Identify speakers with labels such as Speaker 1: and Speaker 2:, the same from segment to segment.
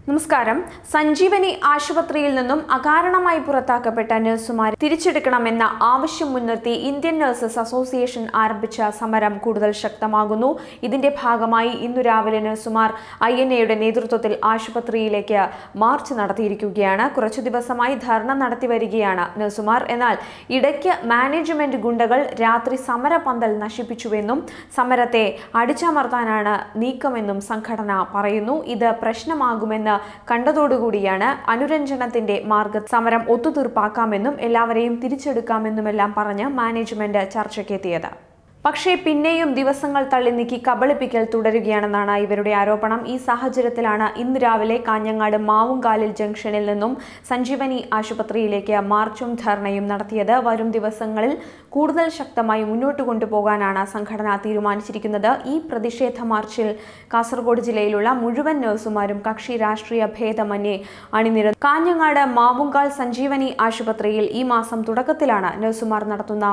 Speaker 1: നമസ്കാരം. സഞ്ജീവനി ആശുപത്രിയിൽ നിന്നും അകാരണമായി പുറത്താക്കപ്പെട്ട നഴ്സുമാരെ തിരിച്ചെടുക്കണമെന്ന ആവശ്യം മുൻനിർത്തി ഇന്ത്യൻ നഴ്സസ് അസോസിയേഷൻ ആരംഭിച്ച സമരം കൂടുതൽ ശക്തമാകുന്നു. ഇതിന്റെ ഭാഗമായി ഇന്നു രാവിലെ നഴ്സുമാർ INA നേതൃത്വത്തിൽ ആശുപത്രിയിലേക്ക് മാർച്ച് നടത്തിയിരിക്കുകയാണ്. കുറച്ചു ദിവസമായി ധർണ നടത്തിവരികയാണ് നഴ്സുമാർ. എന്നാൽ ഇടയ്ക്ക് മാനേജ്മെന്റ് ഗുണ്ടകൾ രാത്രി സമരപന്തൽ നശിപ്പിച്ചുവെന്നും സമരത്തെ അടിച്ചമർത്താനാണ് നീക്കമെന്നും സംഘടന പറയുന്നു. ഇത് പ്രശ്നമാകുമെന്ന് കണ്ടതോടുകൂടിയാണ് അനുരഞ്ജനത്തിന്റെ മാർഗത്തിൽ സമരം ഒത്തുതീർപ്പാക്കാമെന്നും എല്ലാവരെയും തിരിച്ചെടുക്കാമെന്നുമെല്ലാം പറഞ്ഞ് മാനേജ്മെന്റ് ചർച്ചയ്ക്കെത്തിയത്. പക്ഷേ പിന്നെയും ദിവസങ്ങൾ തള്ളി നീക്കി കബളിപ്പിക്കൽ തുടരുകയാണെന്നാണ് ഇവരുടെ ആരോപണം. ഈ സാഹചര്യത്തിലാണ് ഇന്ന് രാവിലെ കാഞ്ഞങ്ങാട് മാവുങ്കാലിൽ ജംഗ്ഷനിൽ നിന്നും സഞ്ജീവനി ആശുപത്രിയിലേക്ക് മാർച്ചും ധർണയും നടത്തിയത്. വരും ദിവസങ്ങളിൽ കൂടുതൽ ശക്തമായി മുന്നോട്ട് കൊണ്ടുപോകാനാണ് സംഘടന തീരുമാനിച്ചിരിക്കുന്നത്. ഈ പ്രതിഷേധ മാർച്ചിൽ കാസർഗോഡ് ജില്ലയിലുള്ള മുഴുവൻ നഴ്സുമാരും കക്ഷി രാഷ്ട്രീയ ഭേദമന്യേ അണിനിരന്നു. കാഞ്ഞങ്ങാട് മാവുങ്കാൽ സഞ്ജീവനി ആശുപത്രിയിൽ ഈ മാസം തുടക്കത്തിലാണ് നഴ്സുമാർ നടത്തുന്ന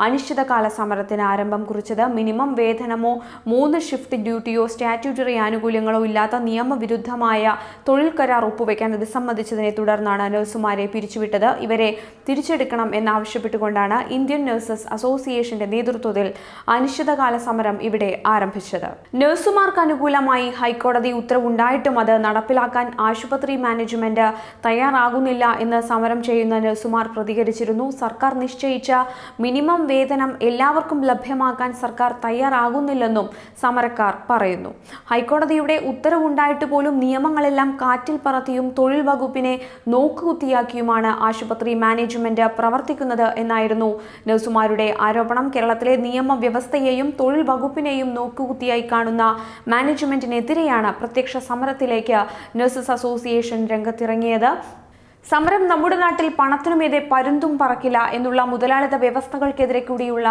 Speaker 1: അനിശ്ചിതകാല സമരത്തിന് ആരംഭം കുറിച്ചത്. മിനിമം വേതനമോ 3 ഷിഫ്റ്റ് ഡ്യൂട്ടിയോ സ്റ്റാറ്റ്യൂട്ടറി ആനുകൂല്യങ്ങളോ ഇല്ലാത്ത നിയമവിരുദ്ധമായ തൊഴിൽ കരാർ ഒപ്പുവെക്കാൻ വിസമ്മതിച്ചതിനെ തുടർന്നാണ് നഴ്സുമാരെ പിരിച്ചുവിട്ടത്. ഇവരെ തിരിച്ചെടുക്കണം എന്നാവശ്യപ്പെട്ടുകൊണ്ടാണ് ഇന്ത്യൻ നഴ്സസ് അസോസിയേഷന്റെ നേതൃത്വത്തിൽ അനിശ്ചിതകാല സമരം ഇവിടെ ആരംഭിച്ചത്. നഴ്സുമാർക്ക് അനുകൂലമായി ഹൈക്കോടതി ഉത്തരവുണ്ടായിട്ടും അത് നടപ്പിലാക്കാൻ ആശുപത്രി മാനേജ്മെന്റ് തയ്യാറാകുന്നില്ല എന്ന് സമരം ചെയ്യുന്ന നഴ്സുമാർ പ്രതികരിച്ചിരുന്നു. സർക്കാർ നിശ്ചയിച്ച മിനിമം വേതനം എല്ലാവർക്കും ലഭ്യമാക്കാൻ സർക്കാർ തയ്യാറാകുന്നില്ലെന്നും സമരക്കാർ പറയുന്നു. ഹൈക്കോടതിയുടെ ഉത്തരവുണ്ടായിട്ട് പോലും നിയമങ്ങളെല്ലാം കാറ്റിൽ പറത്തിയും തൊഴിൽ വകുപ്പിനെ നോക്കുകുത്തിയാക്കിയുമാണ് ആശുപത്രി മാനേജ്മെന്റ് പ്രവർത്തിക്കുന്നത് എന്നായിരുന്നു നഴ്സുമാരുടെ ആരോപണം. കേരളത്തിലെ നിയമവ്യവസ്ഥയെയും തൊഴിൽ വകുപ്പിനെയും നോക്കുകുത്തിയായി കാണുന്ന മാനേജ്മെന്റിനെതിരെയാണ് പ്രത്യക്ഷ സമരത്തിലേക്ക് നഴ്സസ് അസോസിയേഷൻ രംഗത്തിറങ്ങിയത്. സമരം നമ്മുടെ നാട്ടിൽ പണത്തിനുമീതെ പരുന്തും പറക്കില്ല എന്നുള്ള മുതലാളിത്ത വ്യവസ്ഥകൾക്കെതിരെ കൂടിയുള്ള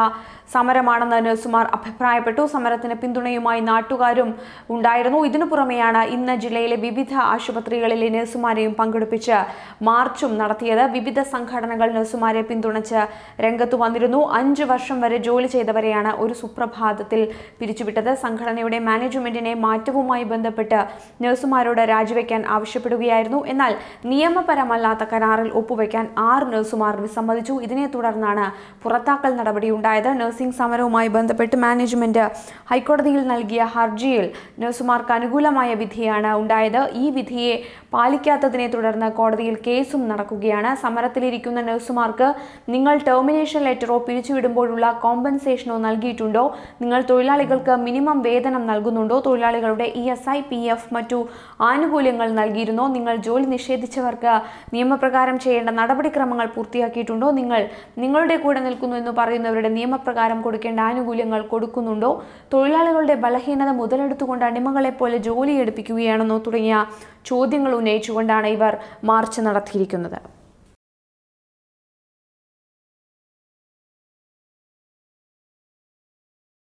Speaker 1: സമരമാണെന്ന് നഴ്സുമാർ അഭിപ്രായപ്പെട്ടു. സമരത്തിന് പിന്തുണയുമായി നാട്ടുകാരും ഉണ്ടായിരുന്നു. ഇതിനു പുറമെയാണ് ഇന്ന് ജില്ലയിലെ വിവിധ ആശുപത്രികളിലെ നഴ്സുമാരെയും പങ്കെടുപ്പിച്ച് മാർച്ചും നടത്തിയത്. വിവിധ സംഘടനകൾ നഴ്സുമാരെ പിന്തുണച്ച് രംഗത്തു വന്നിരുന്നു. 5 വർഷം വരെ ജോലി ചെയ്തവരെയാണ് ഒരു സുപ്രഭാതത്തിൽ പിരിച്ചുവിട്ടത്. സംഘടനയുടെ മാനേജ്മെന്റിനെ മാറ്റവുമായി ബന്ധപ്പെട്ട് നഴ്സുമാരോട് രാജിവെക്കാൻ ആവശ്യപ്പെടുകയായിരുന്നു. എന്നാൽ നിയമപരമല്ലാത്ത കരാറിൽ ഒപ്പുവെക്കാൻ 6 നഴ്സുമാർ വിസമ്മതിച്ചു. ഇതിനെ തുടർന്നാണ് പുറത്താക്കൽ നടപടി ഉണ്ടായത്. നഴ്സിംഗ് സമരവുമായി ബന്ധപ്പെട്ട് മാനേജ്മെന്റ് ഹൈക്കോടതിയിൽ നൽകിയ ഹർജിയിൽ നഴ്സുമാർക്ക് അനുകൂലമായ വിധിയാണ് ഉണ്ടായത്. ഈ വിധിയെ പാലിക്കാത്തതിനെ തുടർന്ന് കോടതിയിൽ കേസും നടക്കുകയാണ്. സമരത്തിലിരിക്കുന്ന നഴ്സുമാർക്ക് നിങ്ങൾ ടെർമിനേഷൻ ലെറ്ററോ പിരിച്ചുവിടുമ്പോഴുള്ള കോമ്പൻസേഷനോ നൽകിയിട്ടുണ്ടോ? നിങ്ങൾ തൊഴിലാളികൾക്ക് മിനിമം വേതനം നൽകുന്നുണ്ടോ? തൊഴിലാളികളുടെ ESI, PF മറ്റു ആനുകൂല്യങ്ങൾ നൽകിയിരുന്നോ? നിങ്ങൾ ജോലി നിഷേധിച്ചവർക്ക് നിയമപ്രകാരം ചെയ്യേണ്ട നടപടിക്രമങ്ങൾ പൂർത്തിയാക്കിയിട്ടുണ്ടോ? നിങ്ങൾ നിങ്ങളുടെ കൂടെ നിൽക്കുന്നു എന്ന് പറയുന്നവരുടെ നിയമപ്രകാരം കൊടുക്കേണ്ട ആനുകൂല്യങ്ങൾ കൊടുക്കുന്നുണ്ടോ? തൊഴിലാളികളുടെ ബലഹീനത മുതലെടുത്തുകൊണ്ട് അടിമകളെ പോലെ ജോലി എടുപ്പിക്കുകയാണെന്നോ തുടങ്ങിയ ചോദ്യങ്ങൾ ഉന്നയിച്ചുകൊണ്ടാണ് ഇവർ മാർച്ച് നടത്തിയിരിക്കുന്നത്.